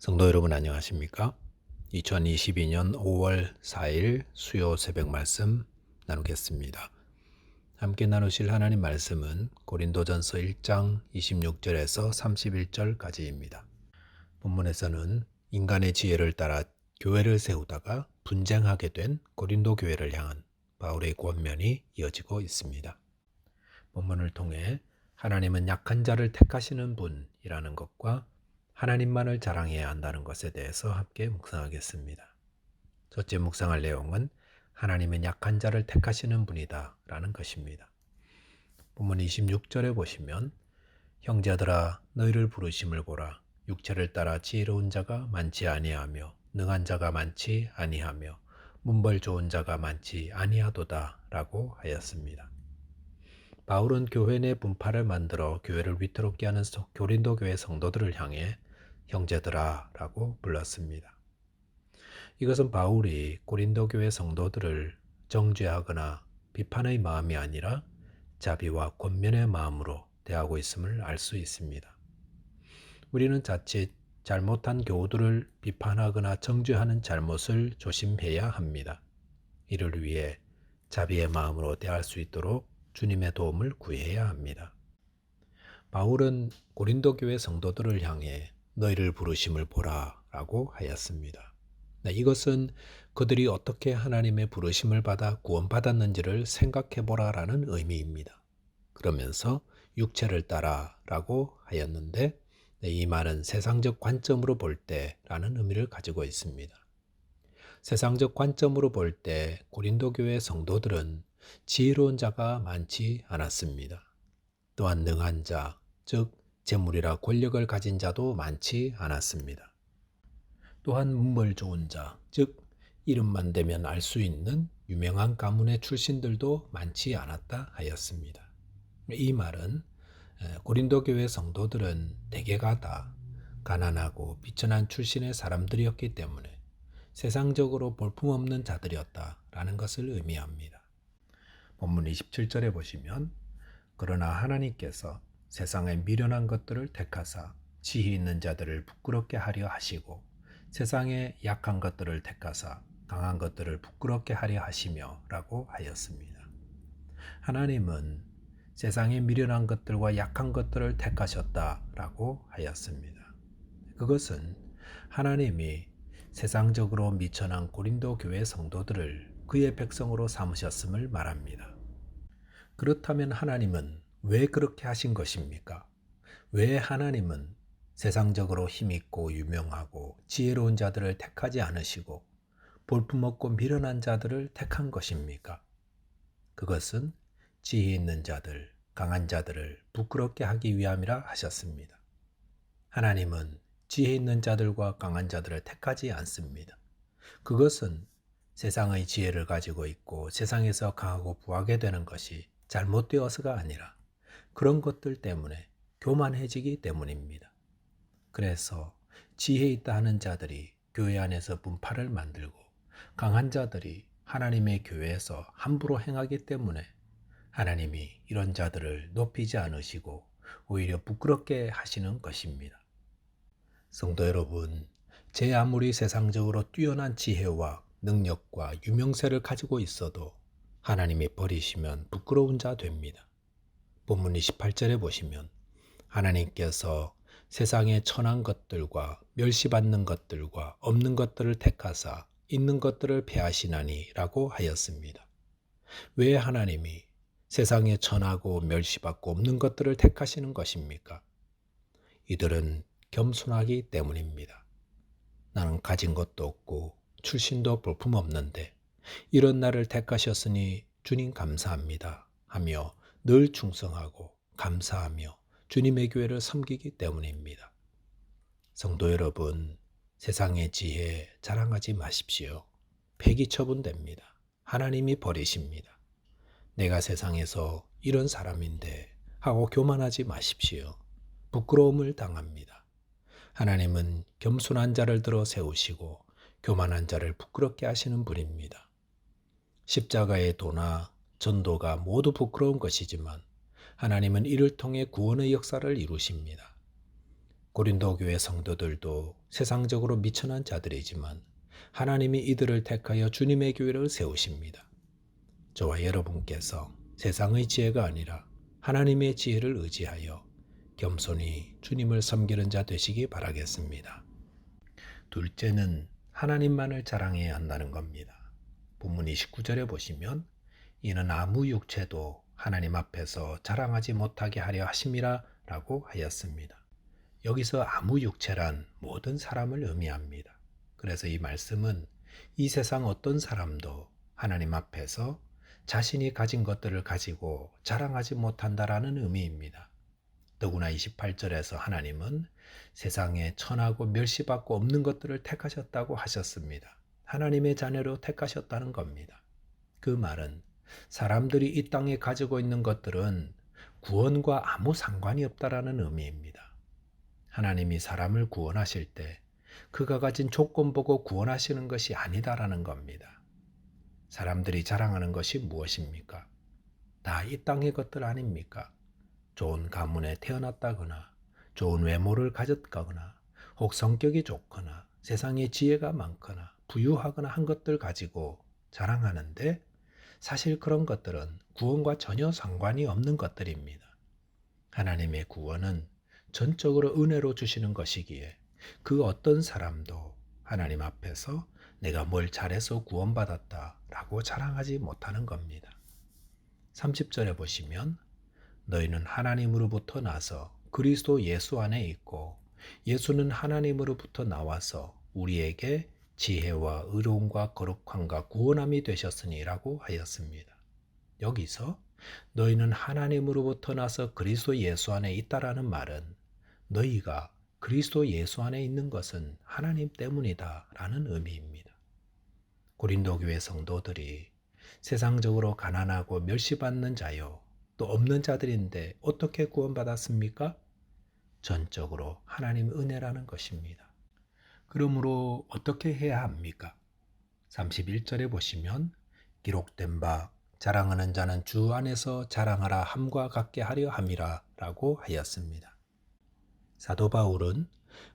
성도 여러분 안녕하십니까? 2022년 5월 4일 수요 새벽 말씀 나누겠습니다. 함께 나누실 하나님 말씀은 고린도전서 1장 26절에서 31절까지입니다. 본문에서는 인간의 지혜를 따라 교회를 세우다가 분쟁하게 된 고린도 교회를 향한 바울의 권면이 이어지고 있습니다. 본문을 통해 하나님은 약한 자를 택하시는 분이라는 것과 하나님만을 자랑해야 한다는 것에 대해서 함께 묵상하겠습니다. 첫째 묵상할 내용은 하나님은 약한 자를 택하시는 분이다 라는 것입니다. 본문 26절에 보시면 형제들아 너희를 부르심을 보라 육체를 따라 지혜로운 자가 많지 아니하며 능한 자가 많지 아니하며 문벌 좋은 자가 많지 아니하도다 라고 하였습니다. 바울은 교회 내 분파를 만들어 교회를 위태롭게 하는 고린도 교회 성도들을 향해 형제들아 라고 불렀습니다. 이것은 바울이 고린도 교회 성도들을 정죄하거나 비판의 마음이 아니라 자비와 권면의 마음으로 대하고 있음을 알 수 있습니다. 우리는 자칫 잘못한 교우들을 비판하거나 정죄하는 잘못을 조심해야 합니다. 이를 위해 자비의 마음으로 대할 수 있도록 주님의 도움을 구해야 합니다. 바울은 고린도 교회 성도들을 향해 너희를 부르심을 보라 라고 하였습니다. 이것은 그들이 어떻게 하나님의 부르심을 받아 구원받았는지를 생각해 보라 라는 의미입니다. 그러면서 육체를 따라 라고 하였는데 이 말은 세상적 관점으로 볼 때 라는 의미를 가지고 있습니다. 세상적 관점으로 볼 때 고린도 교회 성도들은 지혜로운 자가 많지 않았습니다. 또한 능한 자, 즉 재물이라 권력을 가진 자도 많지 않았습니다. 또한 문벌 좋은 자, 즉 이름만 대면 알 수 있는 유명한 가문의 출신들도 많지 않았다 하였습니다. 이 말은 고린도 교회 성도들은 대개가 다 가난하고 비천한 출신의 사람들이었기 때문에 세상적으로 볼품없는 자들이었다라는 것을 의미합니다. 본문 27절에 보시면 그러나 하나님께서 세상의 미련한 것들을 택하사 지혜 있는 자들을 부끄럽게 하려 하시고 세상의 약한 것들을 택하사 강한 것들을 부끄럽게 하려 하시며 라고 하였습니다. 하나님은 세상의 미련한 것들과 약한 것들을 택하셨다라고 하였습니다. 그것은 하나님이 세상적으로 미천한 고린도 교회 성도들을 그의 백성으로 삼으셨음을 말합니다. 그렇다면 하나님은 왜 그렇게 하신 것입니까? 왜 하나님은 세상적으로 힘있고 유명하고 지혜로운 자들을 택하지 않으시고 볼품없고 미련한 자들을 택한 것입니까? 그것은 지혜 있는 자들, 강한 자들을 부끄럽게 하기 위함이라 하셨습니다. 하나님은 지혜 있는 자들과 강한 자들을 택하지 않습니다. 그것은 세상의 지혜를 가지고 있고 세상에서 강하고 부하게 되는 것이 잘못되어서가 아니라 그런 것들 때문에 교만해지기 때문입니다. 그래서 지혜 있다 하는 자들이 교회 안에서 분파를 만들고 강한 자들이 하나님의 교회에서 함부로 행하기 때문에 하나님이 이런 자들을 높이지 않으시고 오히려 부끄럽게 하시는 것입니다. 성도 여러분, 제 아무리 세상적으로 뛰어난 지혜와 능력과 유명세를 가지고 있어도 하나님이 버리시면 부끄러운 자 됩니다. 본문 28절에 보시면 하나님께서 세상의 천한 것들과 멸시받는 것들과 없는 것들을 택하사 있는 것들을 패하시나니 라고 하였습니다. 왜 하나님이 세상에 천하고 멸시받고 없는 것들을 택하시는 것입니까? 이들은 겸손하기 때문입니다. 나는 가진 것도 없고 출신도 볼품없는데 이런 나를 택하셨으니 주님 감사합니다 하며 늘 충성하고 감사하며 주님의 교회를 섬기기 때문입니다. 성도 여러분, 세상의 지혜 자랑하지 마십시오. 폐기 처분됩니다. 하나님이 버리십니다. 내가 세상에서 이런 사람인데 하고 교만하지 마십시오. 부끄러움을 당합니다. 하나님은 겸손한 자를 들어 세우시고 교만한 자를 부끄럽게 하시는 분입니다. 십자가의 도나 전도가 모두 부끄러운 것이지만 하나님은 이를 통해 구원의 역사를 이루십니다. 고린도 교회 성도들도 세상적으로 미천한 자들이지만 하나님이 이들을 택하여 주님의 교회를 세우십니다. 저와 여러분께서 세상의 지혜가 아니라 하나님의 지혜를 의지하여 겸손히 주님을 섬기는 자 되시기 바라겠습니다. 둘째는 하나님만을 자랑해야 한다는 겁니다. 본문 29절에 보시면 이는 아무 육체도 하나님 앞에서 자랑하지 못하게 하려 하심이라 라고 하였습니다. 여기서 아무 육체란 모든 사람을 의미합니다. 그래서 이 말씀은 이 세상 어떤 사람도 하나님 앞에서 자신이 가진 것들을 가지고 자랑하지 못한다라는 의미입니다. 더구나 28절에서 하나님은 세상에 천하고 멸시받고 없는 것들을 택하셨다고 하셨습니다. 하나님의 자녀로 택하셨다는 겁니다. 그 말은 사람들이 이 땅에 가지고 있는 것들은 구원과 아무 상관이 없다라는 의미입니다. 하나님이 사람을 구원하실 때 그가 가진 조건 보고 구원하시는 것이 아니다라는 겁니다. 사람들이 자랑하는 것이 무엇입니까? 다 이 땅의 것들 아닙니까? 좋은 가문에 태어났다거나 좋은 외모를 가졌거나 혹 성격이 좋거나 세상에 지혜가 많거나 부유하거나 한 것들 가지고 자랑하는데 사실 그런 것들은 구원과 전혀 상관이 없는 것들입니다. 하나님의 구원은 전적으로 은혜로 주시는 것이기에 그 어떤 사람도 하나님 앞에서 내가 뭘 잘해서 구원받았다라고 자랑하지 못하는 겁니다. 30절에 보시면 너희는 하나님으로부터 나서 그리스도 예수 안에 있고 예수는 하나님으로부터 나와서 우리에게 지혜와 의로움과 거룩함과 구원함이 되셨으니라고 하였습니다. 여기서 너희는 하나님으로부터 나서 그리스도 예수 안에 있다라는 말은 너희가 그리스도 예수 안에 있는 것은 하나님 때문이다 라는 의미입니다. 고린도 교회 성도들이 세상적으로 가난하고 멸시받는 자요 또 없는 자들인데 어떻게 구원받았습니까? 전적으로 하나님의 은혜라는 것입니다. 그러므로 어떻게 해야 합니까? 31절에 보시면 기록된 바 자랑하는 자는 주 안에서 자랑하라 함과 같게 하려 함이라 라고 하였습니다. 사도 바울은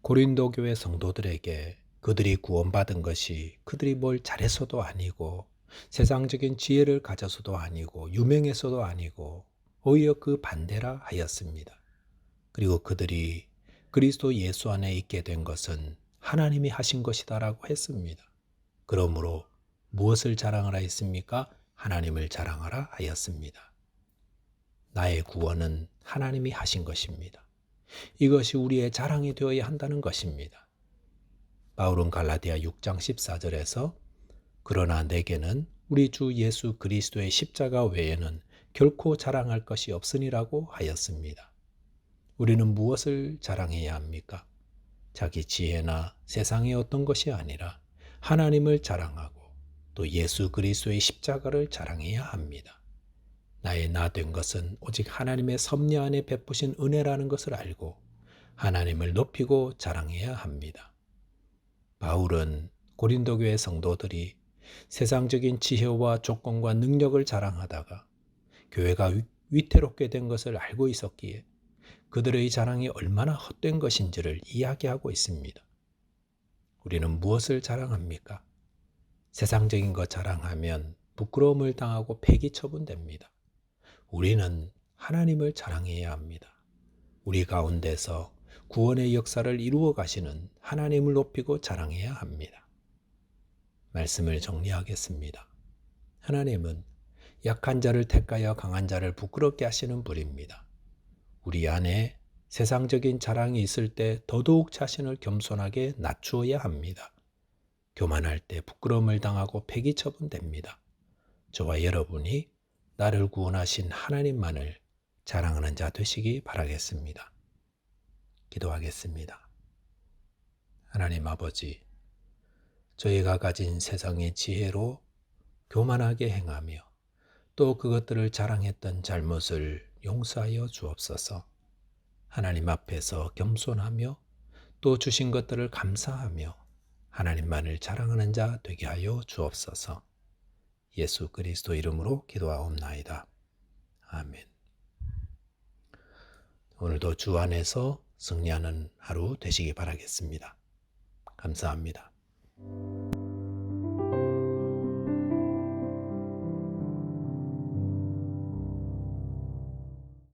고린도 교회 성도들에게 그들이 구원받은 것이 그들이 뭘 잘해서도 아니고 세상적인 지혜를 가져서도 아니고 유명해서도 아니고 오히려 그 반대라 하였습니다. 그리고 그들이 그리스도 예수 안에 있게 된 것은 하나님이 하신 것이다라고 했습니다. 그러므로 무엇을 자랑하라 했습니까? 하나님을 자랑하라 하였습니다. 나의 구원은 하나님이 하신 것입니다. 이것이 우리의 자랑이 되어야 한다는 것입니다. 바울은 갈라디아 6장 14절에서 그러나 내게는 우리 주 예수 그리스도의 십자가 외에는 결코 자랑할 것이 없으니라고 하였습니다. 우리는 무엇을 자랑해야 합니까? 자기 지혜나 세상의 어떤 것이 아니라 하나님을 자랑하고 또 예수 그리스도의 십자가를 자랑해야 합니다. 나의 나 된 것은 오직 하나님의 섭리 안에 베푸신 은혜라는 것을 알고 하나님을 높이고 자랑해야 합니다. 바울은 고린도 교회 성도들이 세상적인 지혜와 조건과 능력을 자랑하다가 교회가 위태롭게 된 것을 알고 있었기에 그들의 자랑이 얼마나 헛된 것인지를 이야기하고 있습니다. 우리는 무엇을 자랑합니까? 세상적인 것 자랑하면 부끄러움을 당하고 폐기 처분됩니다. 우리는 하나님을 자랑해야 합니다. 우리 가운데서 구원의 역사를 이루어 가시는 하나님을 높이고 자랑해야 합니다. 말씀을 정리하겠습니다. 하나님은 약한 자를 택하여 강한 자를 부끄럽게 하시는 분입니다. 우리 안에 세상적인 자랑이 있을 때 더더욱 자신을 겸손하게 낮추어야 합니다. 교만할 때 부끄러움을 당하고 폐기 처분됩니다. 저와 여러분이 나를 구원하신 하나님만을 자랑하는 자 되시기 바라겠습니다. 기도하겠습니다. 하나님 아버지, 저희가 가진 세상의 지혜로 교만하게 행하며 또 그것들을 자랑했던 잘못을 용서하여 주옵소서. 하나님 앞에서 겸손하며 또 주신 것들을 감사하며 하나님만을 자랑하는 자 되게 하여 주옵소서. 예수 그리스도 이름으로 기도하옵나이다. 아멘. 오늘도 주 안에서 승리하는 하루 되시기 바라겠습니다. 감사합니다.